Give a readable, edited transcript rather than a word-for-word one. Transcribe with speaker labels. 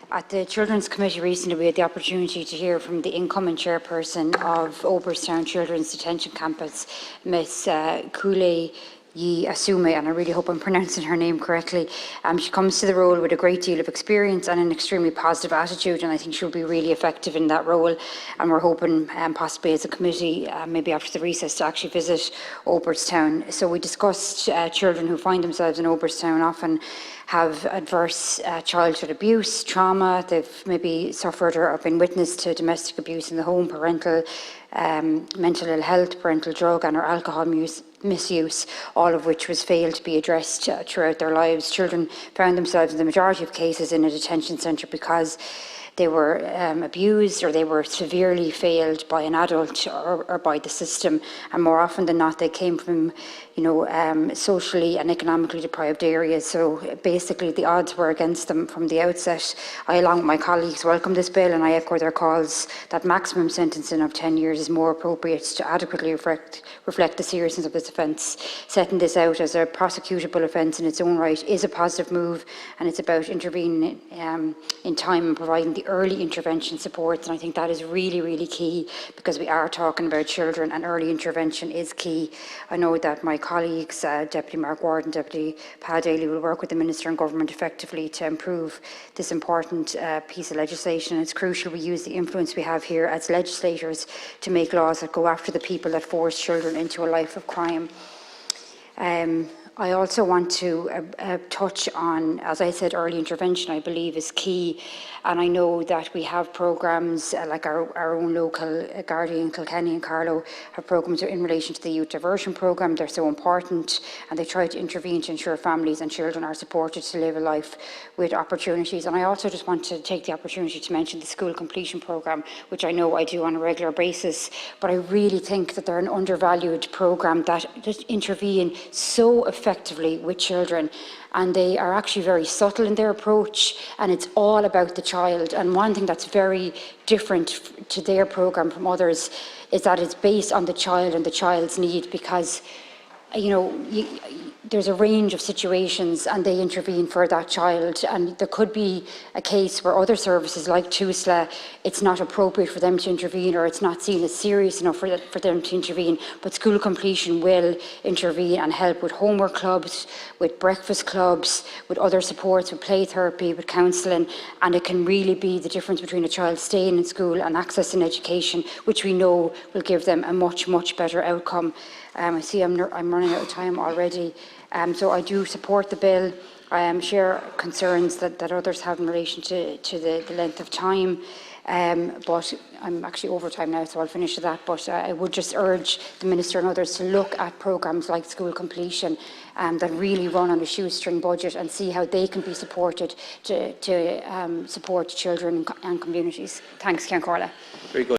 Speaker 1: At the Children's Committee recently, we had the opportunity to hear from the incoming chairperson of Oireachtas Children's Detention Campus, Miss Cooley Yi Asume, and I really hope I'm pronouncing her name correctly. She comes to the role with a great deal of experience and an extremely positive attitude, and I think she'll be really effective in that role. And we're hoping, possibly as a committee, maybe after the recess, to actually visit Oireachtas. So we discussed children who find themselves in Oireachtas often have adverse childhood abuse, trauma. They've maybe suffered or been witness to domestic abuse in the home, parental mental ill health, parental drug and or alcohol misuse, all of which was failed to be addressed throughout their lives. Children found themselves in the majority of cases in a detention centre because they were abused or they were severely failed by an adult or by the system, and more often than not they came from socially and economically deprived areas. So basically the odds were against them from the outset. I, along with my colleagues, welcome this bill, and I echo their calls that maximum sentencing of 10 years is more appropriate to adequately reflect the seriousness of this offence. Setting this out as a prosecutable offence in its own right is a positive move, and it's about intervening in time and providing the early intervention supports, and I think that is really, really key, because we are talking about children and early intervention is key. I know that my colleagues, Deputy Mark Ward and Deputy Pat Daly, will work with the Minister and Government effectively to improve this important piece of legislation. It's crucial we use the influence we have here as legislators to make laws that go after the people that force children into a life of crime. I also want to touch on, as I said, early intervention I believe is key, and I know that we have programmes like our own local Guardian, Kilkenny and Carlow have programmes in relation to the youth diversion programme. They're so important, and they try to intervene to ensure families and children are supported to live a life with opportunities. And I also just want to take the opportunity to mention the school completion programme, which I know I do on a regular basis, but I really think that they're an undervalued programme that just intervene so effectively with children, and they are actually very subtle in their approach, and it's all about the child. And one thing that's very different to their programme from others is that it's based on the child and the child's need, because there's a range of situations and they intervene for that child, and there could be a case where other services like TUSLA, it's not appropriate for them to intervene, or it's not seen as serious enough for them to intervene, but school completion will intervene and help with homework clubs, with breakfast clubs, with other supports, with play therapy, with counselling, and it can really be the difference between a child staying in school and accessing education, which we know will give them a much, much better outcome. I see I'm running out of time already. So I do support the bill. I share concerns that others have in relation to the length of time. But I'm actually over time now, so I'll finish with that. But I would just urge the Minister and others to look at programmes like school completion that really run on a shoestring budget, and see how they can be supported to support children and communities. Thanks, Cian Corla.
Speaker 2: Very good.